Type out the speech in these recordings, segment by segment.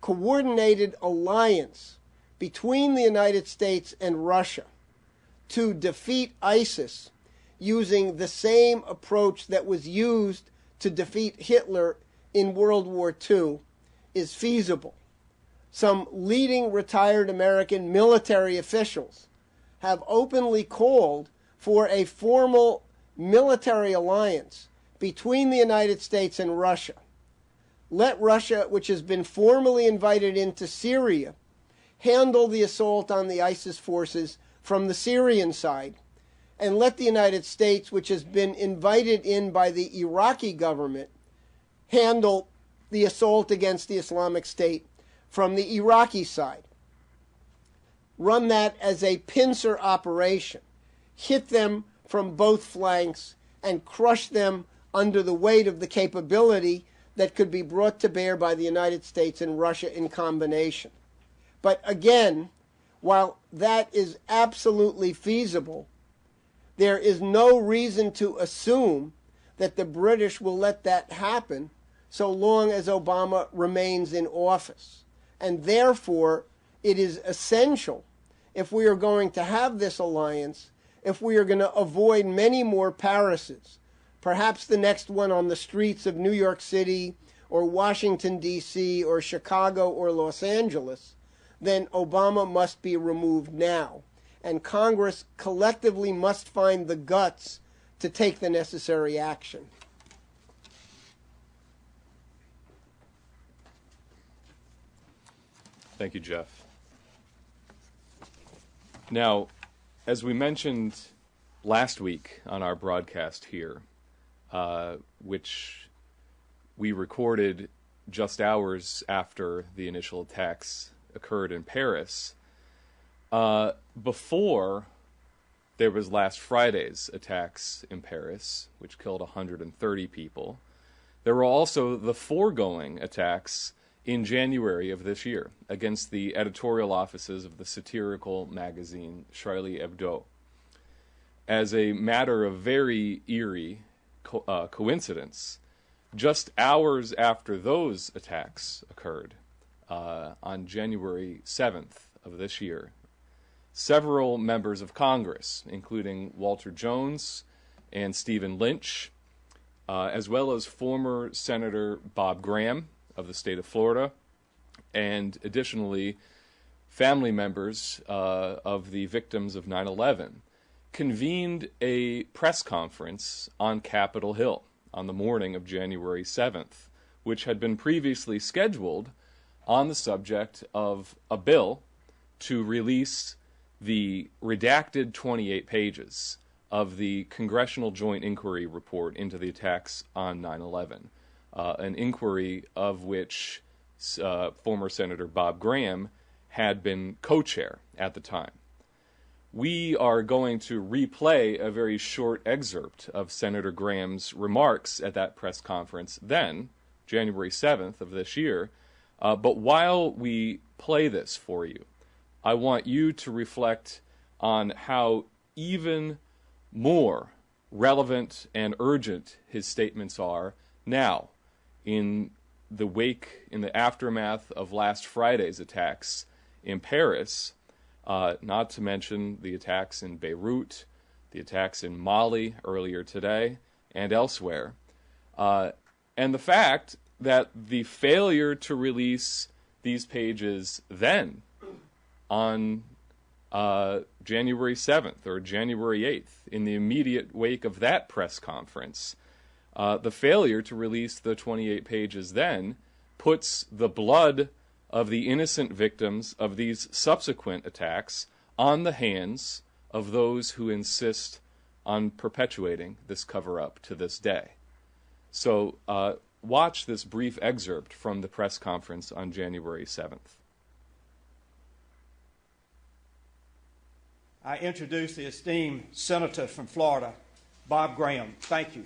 coordinated alliance between the United States and Russia to defeat ISIS using the same approach that was used to defeat Hitler in World War II is feasible. Some leading retired American military officials have openly called for a formal military alliance between the United States and Russia. Let Russia, which has been formally invited into Syria, handle the assault on the ISIS forces from the Syrian side, and let the United States, which has been invited in by the Iraqi government, handle the assault against the Islamic State from the Iraqi side. Run that as a pincer operation. Hit them from both flanks and crush them under the weight of the capability that could be brought to bear by the United States and Russia in combination. But again, while that is absolutely feasible, there is no reason to assume that the British will let that happen so long as Obama remains in office. And therefore, it is essential, if we are going to have this alliance, if we are going to avoid many more Parises, perhaps the next one on the streets of New York City or Washington, D.C., or Chicago or Los Angeles, then Obama must be removed now. And Congress collectively must find the guts to take the necessary action. Thank you, Jeff. Now, as we mentioned last week on our broadcast here, which we recorded just hours after the initial attacks occurred in Paris, before there was last Friday's attacks in Paris, which killed 130 people, there were also the foregoing attacks in January of this year against the editorial offices of the satirical magazine Charlie Hebdo. As a matter of very eerie coincidence, just hours after those attacks occurred, on January 7th of this year, several members of Congress, including Walter Jones and Stephen Lynch, as well as former Senator Bob Graham of the state of Florida, and additionally family members of the victims of 9/11, convened a press conference on Capitol Hill on the morning of January 7th, which had been previously scheduled on the subject of a bill to release the redacted 28 pages of the Congressional Joint Inquiry Report into the attacks on 9/11, an inquiry of which former Senator Bob Graham had been co-chair at the time. We are going to replay a very short excerpt of Senator Graham's remarks at that press conference then, January 7th of this year. But while we play this for you, I want you to reflect on how even more relevant and urgent his statements are now, in the wake, in the aftermath of last Friday's attacks in Paris, not to mention the attacks in Beirut, the attacks in Mali earlier today, and elsewhere, and the fact that the failure to release these pages then, on January 7th or January 8th, in the immediate wake of that press conference, the failure to release the 28 pages then puts the blood of the innocent victims of these subsequent attacks on the hands of those who insist on perpetuating this cover-up to this day. So watch this brief excerpt from the press conference on January 7th. I introduce the esteemed Senator from Florida, Bob Graham. Thank you.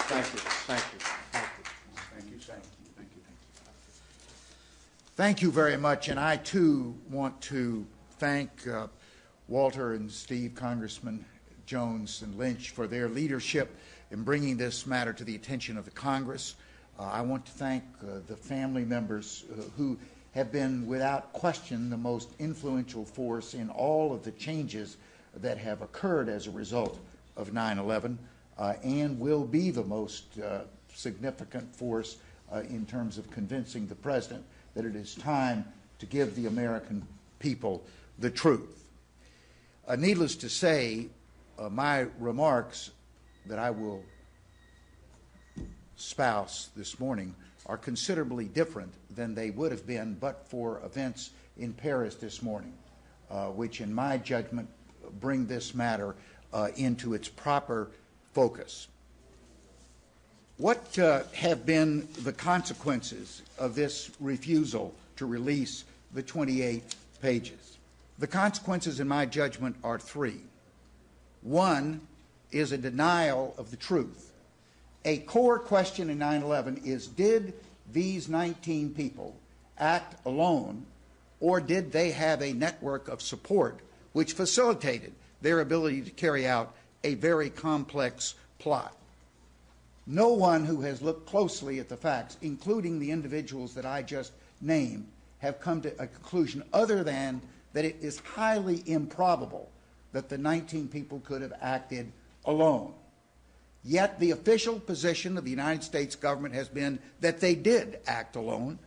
Thank you. Thank you. Thank you. Thank you very much, and I too want to thank Walter and Steve, Congressman Jones and Lynch for their leadership in bringing this matter to the attention of the Congress. I want to thank the family members who have been, without question, the most influential force in all of the changes that have occurred as a result of 9/11 and will be the most significant force in terms of convincing the President that it is time to give the American people the truth. Needless to say, my remarks that I will spouse this morning are considerably different than they would have been but for events in Paris this morning, which in my judgment bring this matter into its proper focus. What have been the consequences of this refusal to release the 28 pages? The consequences, in my judgment, are three. One is a denial of the truth. A core question in 9/11 is, did these 19 people act alone, or did they have a network of support which facilitated their ability to carry out a very complex plot? No one who has looked closely at the facts, including the individuals that I just named, have come to a conclusion other than that it is highly improbable that the 19 people could have acted alone. Yet the official position of the United States government has been that they did act alone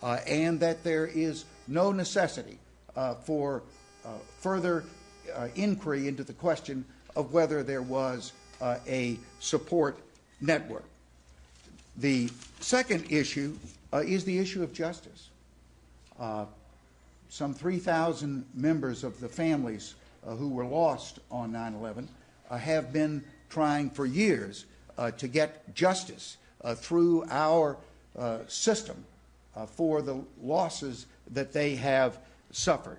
and that there is no necessity for further inquiry into the question of whether there was a support network. The second issue is the issue of justice. Some 3,000 members of the families who were lost on 9/11 have been trying for years to get justice through our system for the losses that they have suffered.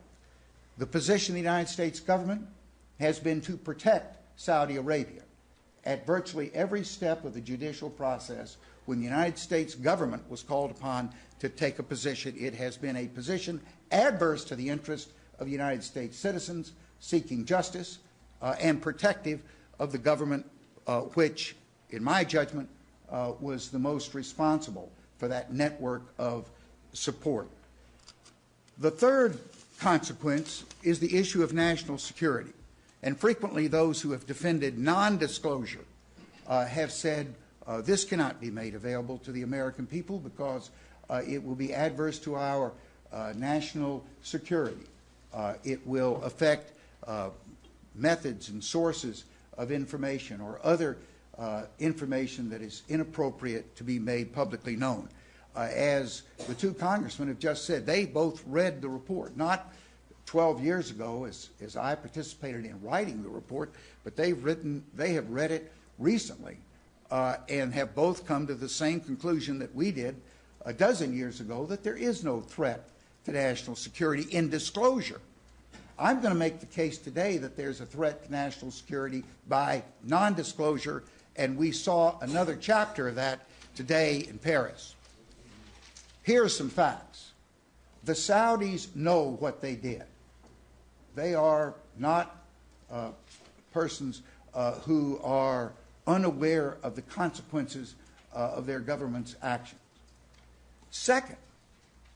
The position of the United States government has been to protect Saudi Arabia at virtually every step of the judicial process. When the United States government was called upon to take a position, it has been a position adverse to the interest of United States citizens seeking justice and protective of the government which, in my judgment, was the most responsible for that network of support. The third consequence is the issue of national security. And frequently those who have defended non-disclosure have said this cannot be made available to the American people because it will be adverse to our national security. It will affect methods and sources of information or other information that is inappropriate to be made publicly known. As the two congressmen have just said, they both read the report, not 12 years ago as I participated in writing the report, but they have read it recently and have both come to the same conclusion that we did a dozen years ago, that there is no threat to national security in disclosure. I'm going to make the case today that there's a threat to national security by non-disclosure, and we saw another chapter of that today in Paris. Here are some facts. The Saudis know what they did. They are not persons who are unaware of the consequences of their government's actions. Second,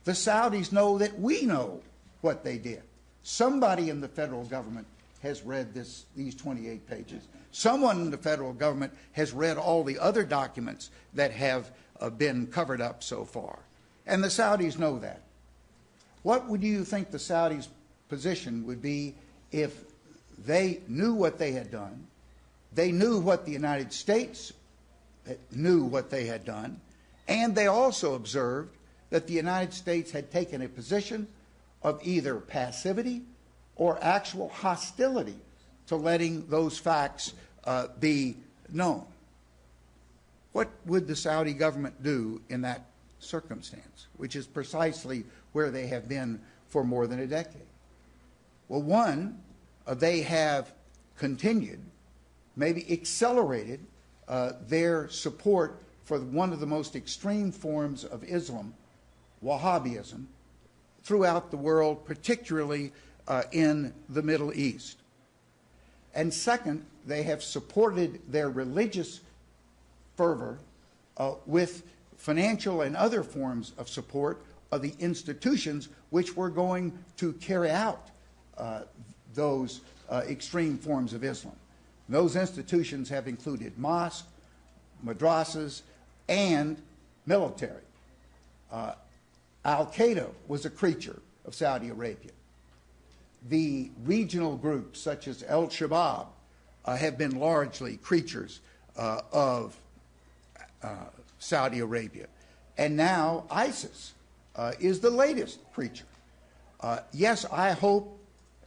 the Saudis know that we know what they did. Somebody in the federal government has read these 28 pages. Someone in the federal government has read all the other documents that have been covered up so far. And the Saudis know that. What would you think the Saudis' position would be if they knew what they had done, they knew what the United States knew what they had done, and they also observed that the United States had taken a position of either passivity or actual hostility to letting those facts be known? What would the Saudi government do in that circumstance, which is precisely where they have been for more than a decade? Well, one, they have continued, maybe accelerated their support for one of the most extreme forms of Islam, Wahhabism, throughout the world, particularly in the Middle East. And second, they have supported their religious fervor with financial and other forms of support of the institutions which were going to carry out those extreme forms of Islam. Those institutions have included mosques, madrasas, and military. Al-Qaeda was a creature of Saudi Arabia. The regional groups, such as Al-Shabaab, have been largely creatures of Saudi Arabia. And now ISIS is the latest creature. Yes, I hope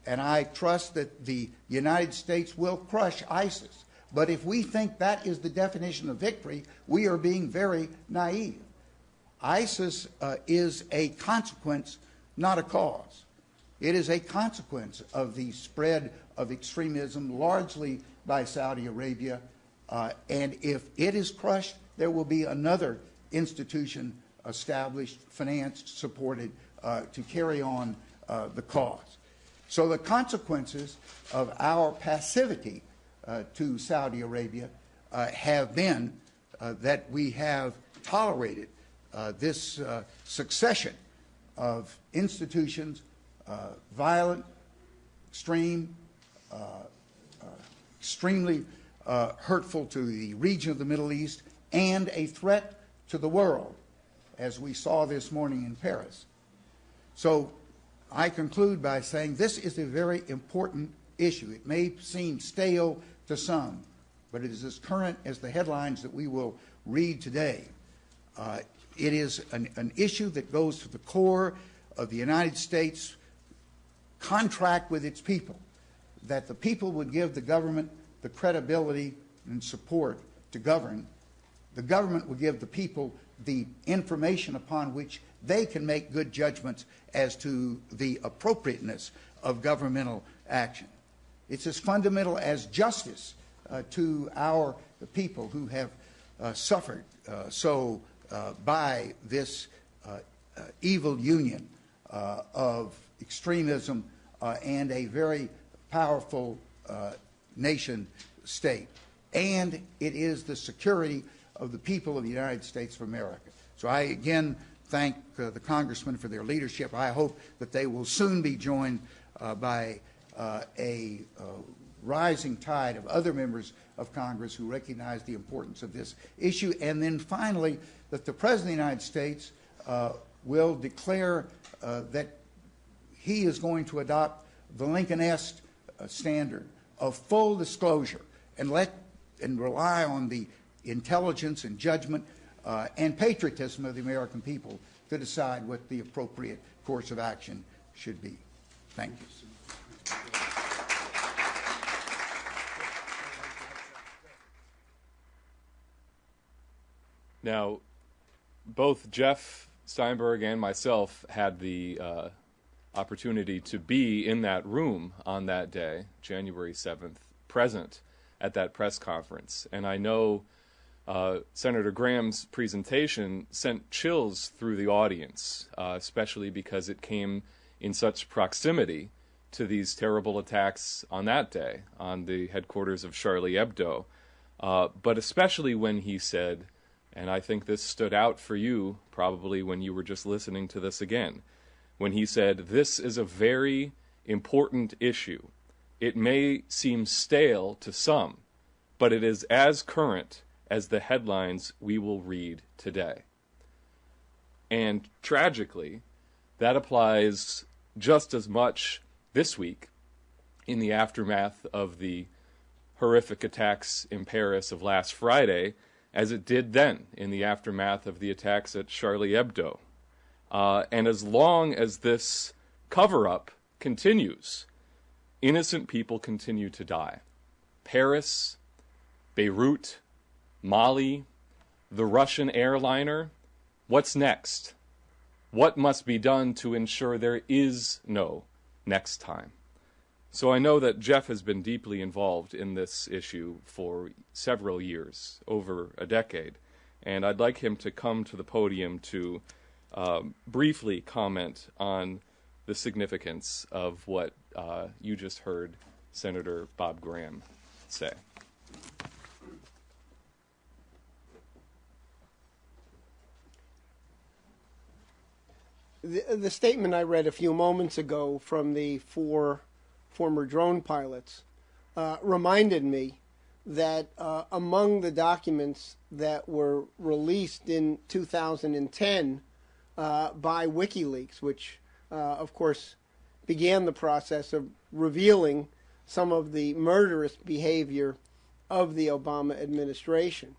and I trust that the United States will crush ISIS. But if we think that is the definition of victory, we are being very naive. ISIS is a consequence, not a cause. It is a consequence of the spread of extremism, largely by Saudi Arabia. And if it is crushed, there will be another institution established, financed, supported to carry on the cause. So the consequences of our passivity to Saudi Arabia have been that we have tolerated this succession of institutions, violent, extreme, extremely hurtful to the region of the Middle East, and a threat to the world, as we saw this morning in Paris. So I conclude by saying this is a very important issue. It may seem stale to some, but it is as current as the headlines that we will read today. It is an issue that goes to the core of the United States contract with its people, that the people would give the government the credibility and support to govern. The government would give the people the information upon which they can make good judgments as to the appropriateness of governmental action. It's as fundamental as justice to the people who have suffered by this evil union of extremism and a very powerful nation state. And it is the security of the people of the United States of America. So I again thank the congressmen for their leadership. I hope that they will soon be joined by a rising tide of other members of Congress who recognize the importance of this issue. And then finally, that the President of the United States will declare that he is going to adopt the Lincoln-esque standard of full disclosure and rely on the intelligence and judgment and patriotism of the American people to decide what the appropriate course of action should be. Thank you. Now, both Jeff Steinberg and myself had the opportunity to be in that room on that day, January 7th, present at that press conference. And I know Senator Graham's presentation sent chills through the audience, especially because it came in such proximity to these terrible attacks on that day on the headquarters of Charlie Hebdo. But especially when he said, and I think this stood out for you probably when you were just listening to this again, when he said, "This is a very important issue. It may seem stale to some, but it is as current as the headlines we will read today." And tragically, that applies just as much this week in the aftermath of the horrific attacks in Paris of last Friday as it did then in the aftermath of the attacks at Charlie Hebdo. And as long as this cover-up continues, innocent people continue to die. Paris, Beirut, Mali, the Russian airliner. What's next? What must be done to ensure there is no next time? So I know that Jeff has been deeply involved in this issue for several years, over a decade, and I'd like him to come to the podium to briefly comment on the significance of what you just heard Senator Bob Graham say? The statement I read a few moments ago from the 4 former drone pilots reminded me that among the documents that were released in 2010 by WikiLeaks, which of course began the process of revealing some of the murderous behavior of the Obama administration,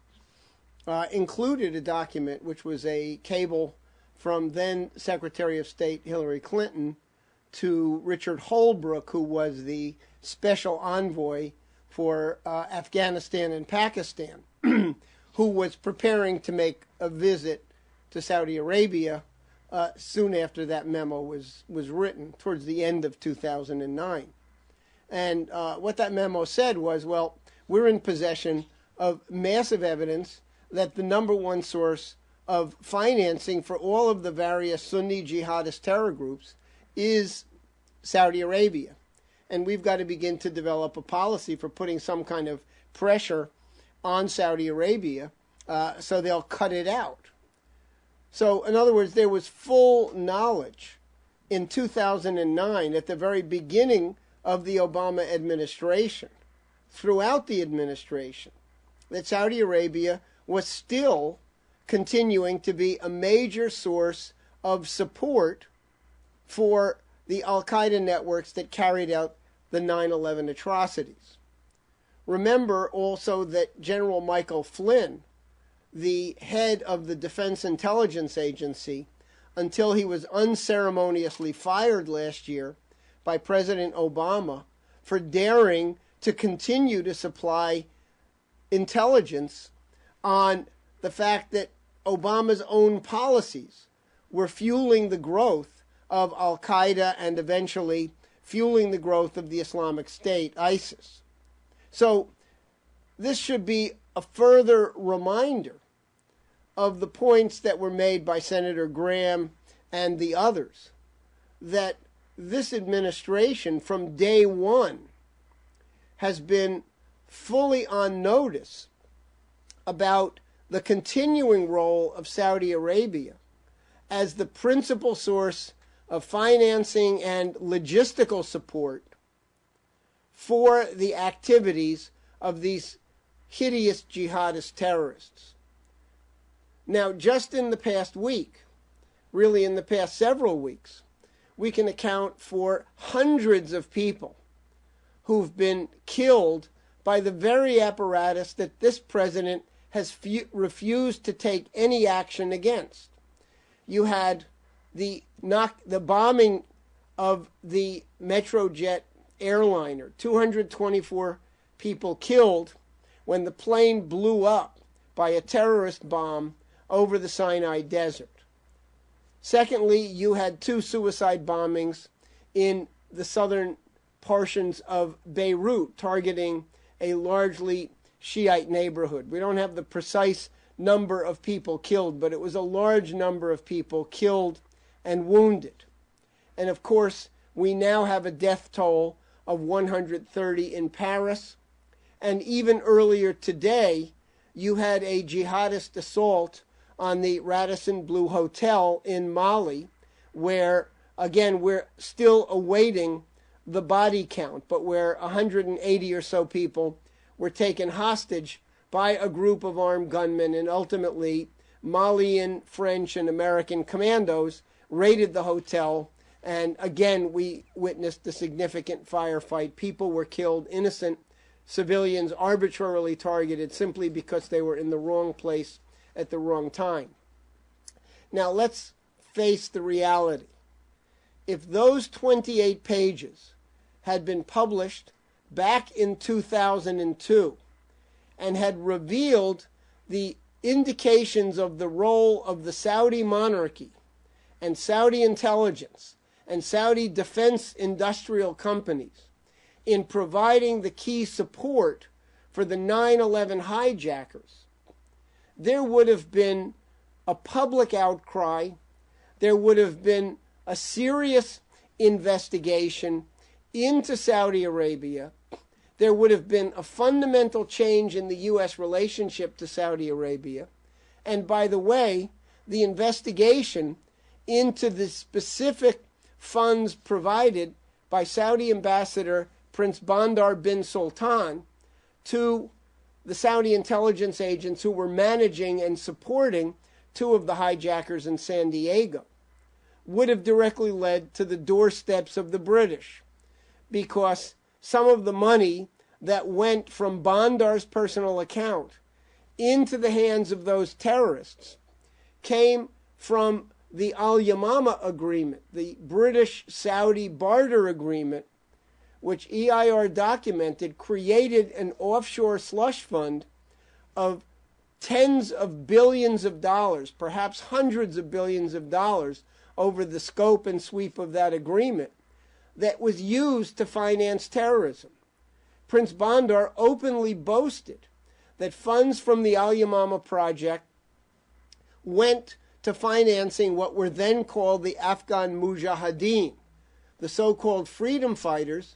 included a document which was a cable from then Secretary of State Hillary Clinton to Richard Holbrooke, who was the special envoy for Afghanistan and Pakistan, who was preparing to make a visit to Saudi Arabia soon after that memo was written, towards the end of 2009. And what that memo said was, well, we're in possession of massive evidence that the number one source of financing for all of the various Sunni jihadist terror groups is Saudi Arabia. And we've got to begin to develop a policy for putting some kind of pressure on Saudi Arabia so they'll cut it out. So, in other words, there was full knowledge in 2009, at the very beginning of the Obama administration, throughout the administration, that Saudi Arabia was still continuing to be a major source of support for the al-Qaeda networks that carried out the 9/11 atrocities. Remember also that General Michael Flynn, the head of the Defense Intelligence Agency, until he was unceremoniously fired last year by President Obama for daring to continue to supply intelligence on the fact that Obama's own policies were fueling the growth of al-Qaeda and eventually fueling the growth of the Islamic State, ISIS. So this should be a further reminder of the points that were made by Senator Graham and the others, that this administration from day one has been fully on notice about the continuing role of Saudi Arabia as the principal source of financing and logistical support for the activities of these hideous jihadist terrorists. Now, just in the past week, really in the past several weeks, we can account for hundreds of people who've been killed by the very apparatus that this president has refused to take any action against. You had the bombing of the Metrojet airliner, 224 people killed when the plane blew up by a terrorist bomb over the Sinai Desert. Secondly, you had 2 suicide bombings in the southern portions of Beirut, targeting a largely Shiite neighborhood. We don't have the precise number of people killed, but it was a large number of people killed and wounded. And of course, we now have a death toll of 130 in Paris. And even earlier today, you had a jihadist assault on the Radisson Blu Hotel in Mali, where, again, we're still awaiting the body count, but where 180 or so people were taken hostage by a group of armed gunmen, and ultimately Malian, French, and American commandos raided the hotel, and again we witnessed a significant firefight. People were killed, innocent civilians arbitrarily targeted simply because they were in the wrong place at the wrong time. Now let's face the reality. If those 28 pages had been published back in 2002 and had revealed the indications of the role of the Saudi monarchy and Saudi intelligence and Saudi defense industrial companies in providing the key support for the 9/11 hijackers, there would have been a public outcry, there would have been a serious investigation into Saudi Arabia, there would have been a fundamental change in the U.S. relationship to Saudi Arabia. And by the way, the investigation into the specific funds provided by Saudi Ambassador Prince Bandar bin Sultan to the Saudi intelligence agents who were managing and supporting two of the hijackers in San Diego would have directly led to the doorsteps of the British, because some of the money that went from Bandar's personal account into the hands of those terrorists came from the Al-Yamama agreement, the British-Saudi barter agreement, which EIR documented, created an offshore slush fund of tens of billions of dollars, perhaps hundreds of billions of dollars over the scope and sweep of that agreement, that was used to finance terrorism. Prince Bandar openly boasted that funds from the Al-Yamama project went to financing what were then called the Afghan Mujahideen, the so-called freedom fighters,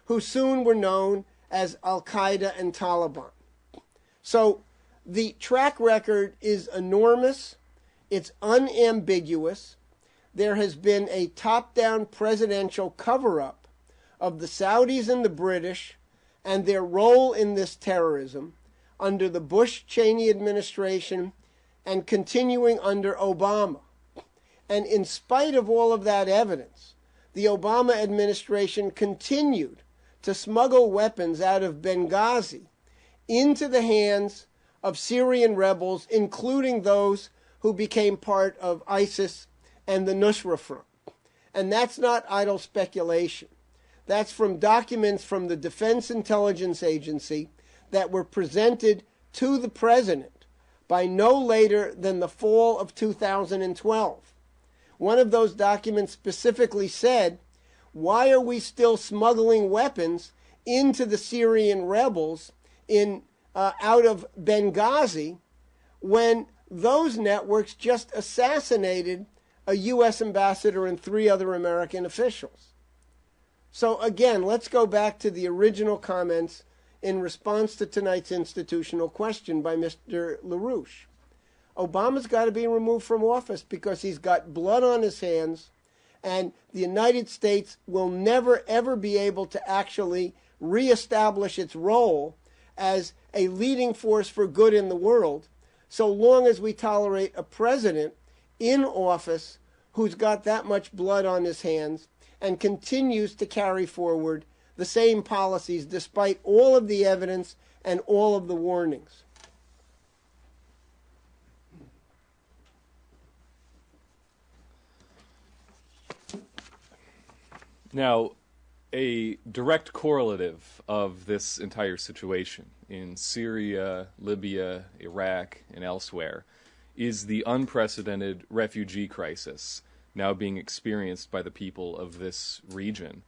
who soon were known as Al-Qaeda and Taliban. So the track record is enormous. It's unambiguous. There has been a top-down presidential cover-up of the Saudis and the British and their role in this terrorism under the Bush-Cheney administration and continuing under Obama. And in spite of all of that evidence, the Obama administration continued to smuggle weapons out of Benghazi into the hands of Syrian rebels, including those who became part of ISIS and the Nusra Front. And that's not idle speculation. That's from documents from the Defense Intelligence Agency that were presented to the president by no later than the fall of 2012. One of those documents specifically said, why are we still smuggling weapons into the Syrian rebels out of Benghazi when those networks just assassinated a U.S. ambassador and 3 other American officials? So again, let's go back to the original comments in response to tonight's institutional question by Mr. LaRouche. Obama's got to be removed from office because he's got blood on his hands, and the United States will never, ever be able to actually reestablish its role as a leading force for good in the world so long as we tolerate a president in office who's got that much blood on his hands and continues to carry forward the same policies despite all of the evidence and all of the warnings. Now, a direct correlative of this entire situation in Syria, Libya, Iraq, and elsewhere is the unprecedented refugee crisis now being experienced by the people of this region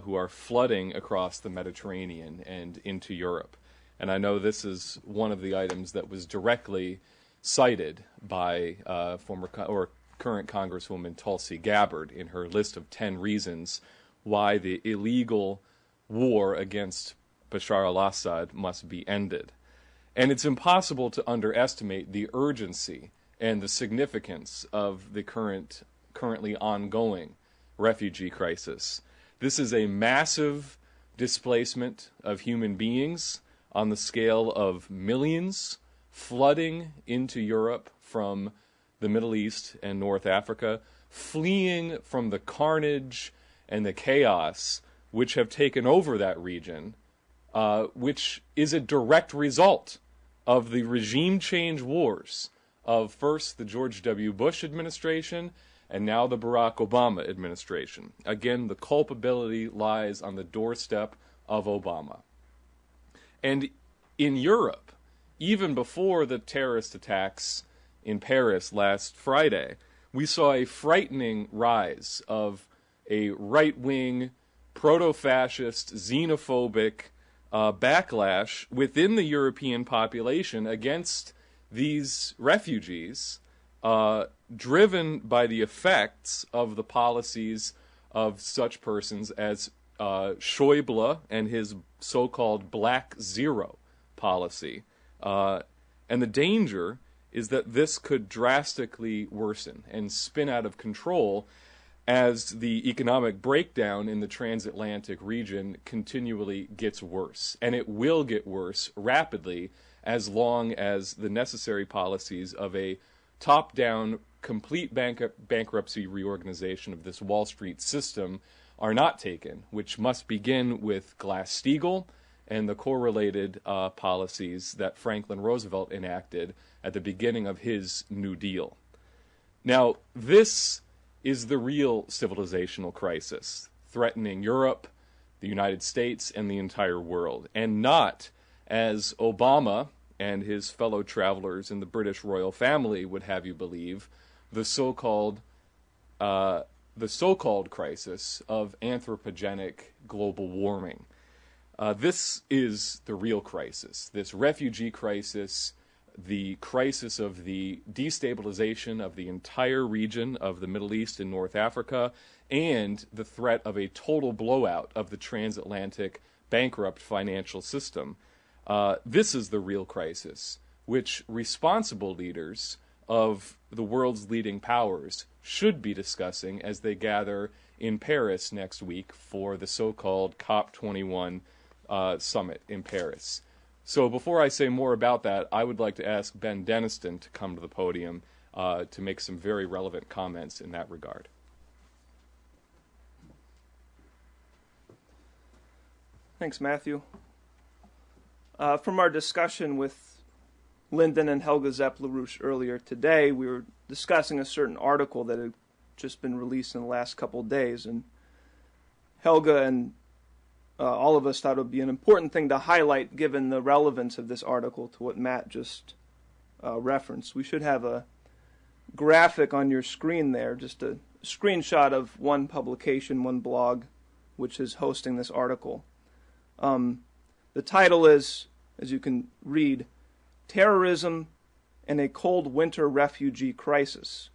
who are flooding across the Mediterranean and into Europe. And I know this is one of the items that was directly cited by current Congresswoman Tulsi Gabbard in her list of 10 reasons why the illegal war against Bashar al-Assad must be ended. And it's impossible to underestimate the urgency and the significance of the currently ongoing refugee crisis. This is a massive displacement of human beings on the scale of millions flooding into Europe from the Middle East and North Africa, fleeing from the carnage and the chaos which have taken over that region, which is a direct result of the regime change wars of first the George W. Bush administration and now the Barack Obama administration. Again, the culpability lies on the doorstep of Obama. And in Europe, even before the terrorist attacks in Paris last Friday, we saw a frightening rise of a right-wing, proto-fascist, xenophobic backlash within the European population against these refugees, driven by the effects of the policies of such persons as Schäuble and his so-called black zero policy. And the danger is that this could drastically worsen and spin out of control as the economic breakdown in the transatlantic region continually gets worse. And it will get worse rapidly as long as the necessary policies of a top-down, complete bankruptcy reorganization of this Wall Street system are not taken, which must begin with Glass-Steagall and the correlated policies that Franklin Roosevelt enacted at the beginning of his New Deal. Now, this is the real civilizational crisis threatening Europe, the United States, and the entire world, and not, as Obama and his fellow travelers in the British royal family would have you believe, the so-called crisis of anthropogenic global warming. This is the real crisis, this refugee crisis, the crisis of the destabilization of the entire region of the Middle East and North Africa, and the threat of a total blowout of the transatlantic bankrupt financial system. This is the real crisis, which responsible leaders of the world's leading powers should be discussing as they gather in Paris next week for the so-called COP21 summit in Paris. So before I say more about that, I would like to ask Ben Deniston to come to the podium to make some very relevant comments in that regard. Thanks, Matthew. From our discussion with Lyndon and Helga Zepp-LaRouche earlier today, we were discussing a certain article that had just been released in the last couple of days, and Helga and all of us thought it would be an important thing to highlight given the relevance of this article to what Matt just referenced. We should have a graphic on your screen there, just a screenshot of one publication, one blog, which is hosting this article. The title is, as you can read, Terrorism and a Cold Winter Refugee Crisis.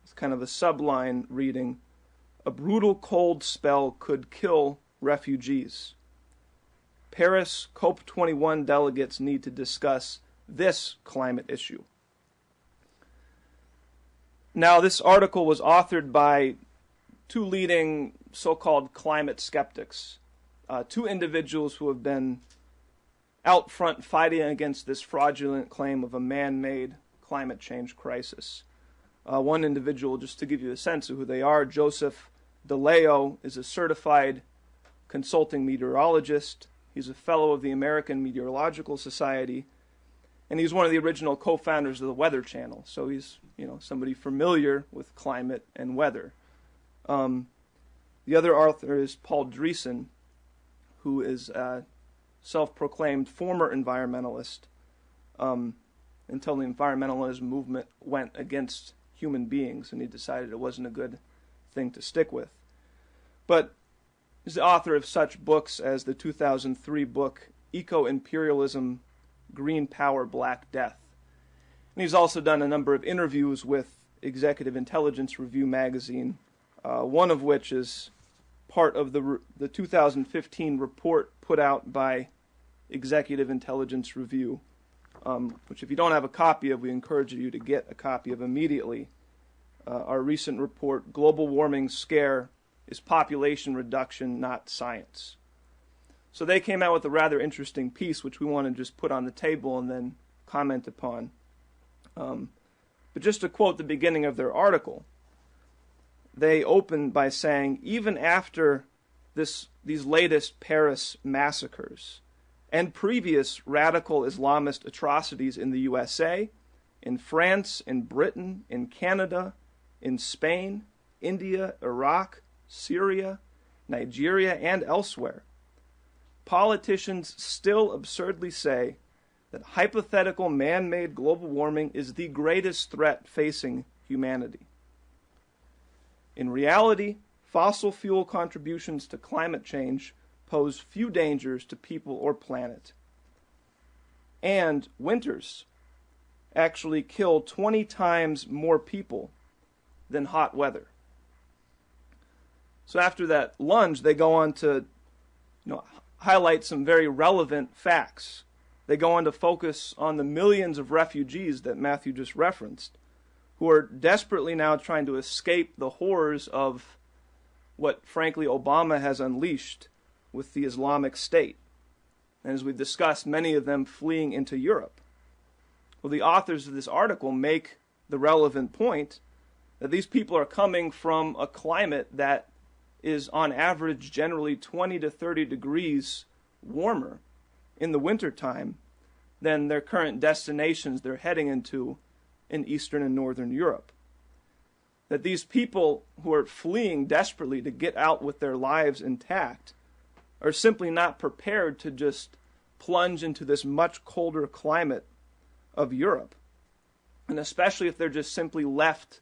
It's kind of a subline reading, a brutal cold spell could kill refugees. Paris COP21 delegates need to discuss this climate issue. Now, this article was authored by two leading so-called climate skeptics, two individuals who have been out front fighting against this fraudulent claim of a man-made climate change crisis. One individual, just to give you a sense of who they are, Joseph DeLeo, is a certified consulting meteorologist. He's a fellow of the American Meteorological Society, and he's one of the original co-founders of the Weather Channel. So he's, somebody familiar with climate and weather. The other author is Paul Dreesen, who is a self-proclaimed former environmentalist until the environmentalism movement went against human beings, and he decided it wasn't a good thing to stick with. But he's the author of such books as the 2003 book Eco-Imperialism, Green Power, Black Death. And he's also done a number of interviews with Executive Intelligence Review magazine, one of which is part of the 2015 report put out by Executive Intelligence Review, which if you don't have a copy of, we encourage you to get a copy of immediately. Our recent report, Global Warming Scare, is Population Reduction, Not Science. So they came out with a rather interesting piece, which we want to just put on the table and then comment upon. But just to quote the beginning of their article, they open by saying, even after these latest Paris massacres and previous radical Islamist atrocities in the USA, in France, in Britain, in Canada, in Spain, India, Iraq, Syria, Nigeria, and elsewhere, politicians still absurdly say that hypothetical man-made global warming is the greatest threat facing humanity. In reality, fossil fuel contributions to climate change pose few dangers to people or planet. And winters actually kill 20 times more people than hot weather. So after that lunge, they go on to, highlight some very relevant facts. They go on to focus on the millions of refugees that Matthew just referenced, who are desperately now trying to escape the horrors of what, frankly, Obama has unleashed with the Islamic State. And as we've discussed, many of them fleeing into Europe. Well, the authors of this article make the relevant point that these people are coming from a climate that is on average generally 20 to 30 degrees warmer in the wintertime than their current destinations they're heading into in Eastern and Northern Europe. That these people who are fleeing desperately to get out with their lives intact are simply not prepared to just plunge into this much colder climate of Europe. And especially if they're just simply left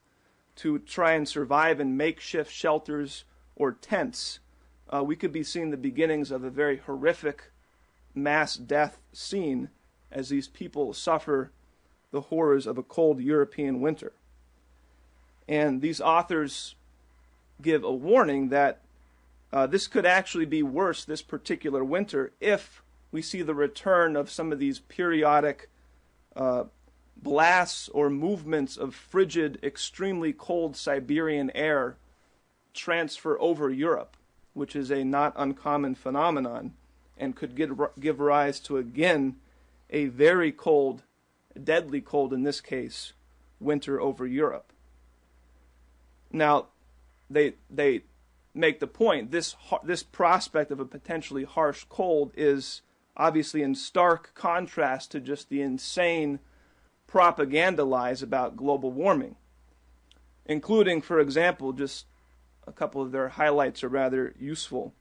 to try and survive in makeshift shelters or tents, we could be seeing the beginnings of a very horrific mass death scene as these people suffer the horrors of a cold European winter. And these authors give a warning that this could actually be worse this particular winter if we see the return of some of these periodic blasts or movements of frigid, extremely cold Siberian air transfer over Europe, which is a not uncommon phenomenon and could give rise to, again, a very cold, deadly cold in this case, winter over Europe. Now, they make the point, this prospect of a potentially harsh cold is obviously in stark contrast to just the insane propaganda lies about global warming, including, for example, just a couple of their highlights are rather useful,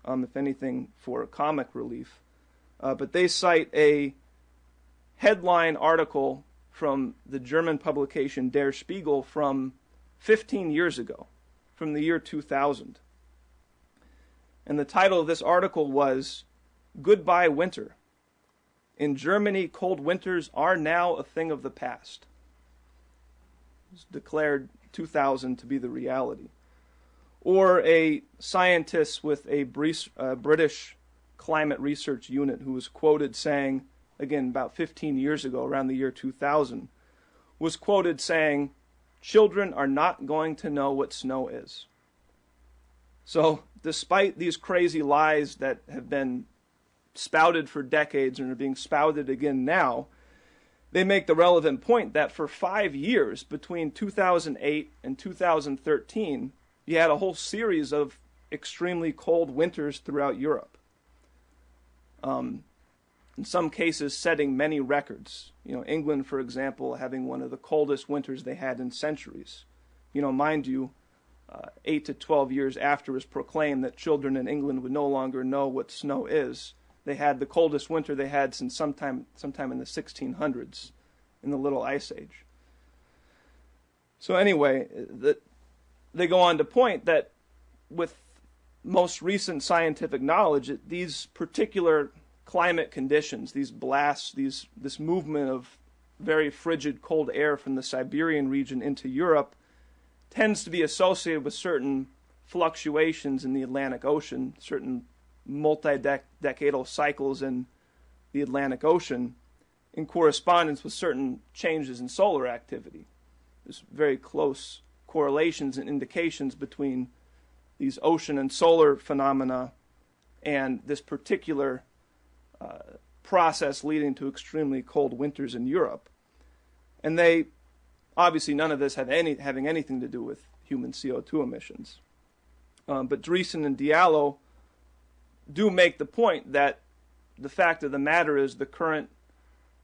if anything, for comic relief. But they cite a headline article from the German publication Der Spiegel from 15 years ago, from the year 2000. And the title of this article was, "Goodbye Winter. In Germany, cold winters are now a thing of the past." It's declared 2000 to be the reality. Or a scientist with a British climate research unit who was quoted saying, again, about 15 years ago, around the year 2000, was quoted saying, "Children are not going to know what snow is." So, despite these crazy lies that have been spouted for decades and are being spouted again now, they make the relevant point that for 5 years, between 2008 and 2013, you had a whole series of extremely cold winters throughout Europe. In some cases, setting many records. England, for example, having one of the coldest winters they had in centuries. Mind you, 8 to 12 years after it was proclaimed that children in England would no longer know what snow is, they had the coldest winter they had since sometime in the 1600s, in the Little Ice Age. So anyway, they go on to point that with most recent scientific knowledge, that these particular climate conditions, these blasts, this movement of very frigid cold air from the Siberian region into Europe tends to be associated with certain fluctuations in the Atlantic Ocean, certain multi-decadal cycles in the Atlantic Ocean in correspondence with certain changes in solar activity. There's very close correlations and indications between these ocean and solar phenomena and this particular process leading to extremely cold winters in Europe. And they, obviously none of this having anything to do with human CO2 emissions. But Dreesen and Diallo do make the point that the fact of the matter is the current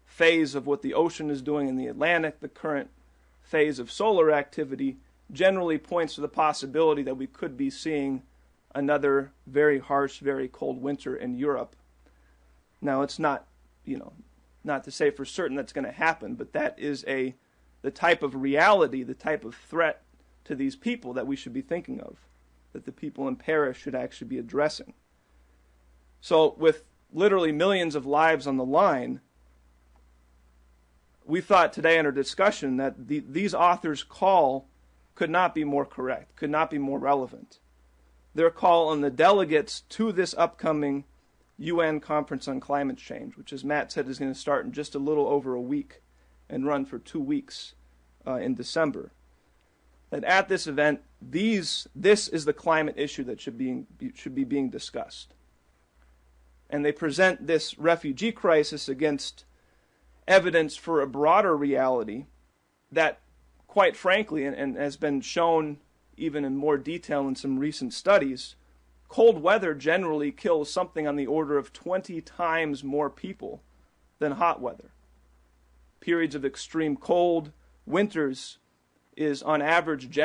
phase of what the ocean is doing in the Atlantic, the current phase of solar activity, generally points to the possibility that we could be seeing another very harsh, very cold winter in Europe. Now, it's not, not to say for certain that's going to happen, but that is the type of reality, the type of threat to these people that we should be thinking of, that the people in Paris should actually be addressing. So, with literally millions of lives on the line, we thought today in our discussion that these authors' call could not be more correct, could not be more relevant. Their call on the delegates to this upcoming UN Conference on Climate Change, which, as Matt said, is going to start in just a little over a week and run for 2 weeks in December. That at this event, this is the climate issue that should be being discussed. And they present this refugee crisis against evidence for a broader reality that, quite frankly, and has been shown even in more detail in some recent studies, cold weather generally kills something on the order of 20 times more people than hot weather. Periods of extreme cold, winters, is on average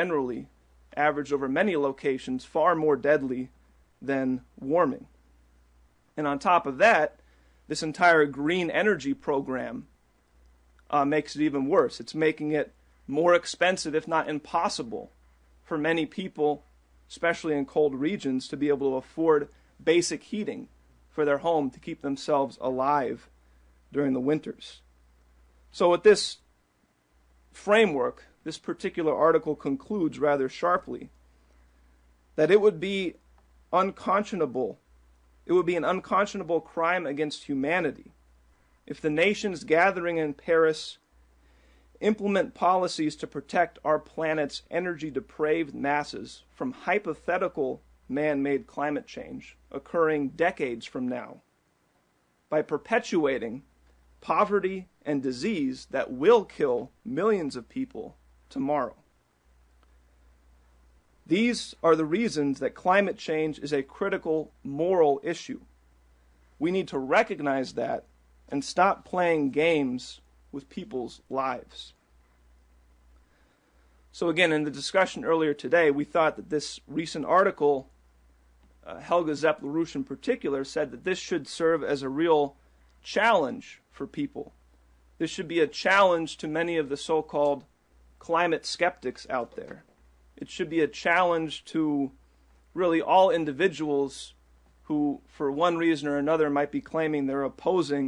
average over many locations, far more deadly than warming. And on top of that, this entire green energy program makes it even worse. It's making it more expensive, if not impossible, for many people, especially in cold regions, to be able to afford basic heating for their home to keep themselves alive during the winters. So with this framework, this particular article concludes rather sharply that it would be unconscionable. It would be an unconscionable crime against humanity if the nations gathering in Paris implement policies to protect our planet's energy-depraved masses from hypothetical man-made climate change occurring decades from now by perpetuating poverty and disease that will kill millions of people tomorrow. These are the reasons that climate change is a critical moral issue. We need to recognize that and stop playing games with people's lives. So again, in the discussion earlier today, we thought that this recent article, Helga Zepp-LaRouche in particular, said that this should serve as a real challenge for people. This should be a challenge to many of the so-called climate skeptics out there. It should be a challenge to really all individuals who, for one reason or another, might be claiming they're opposing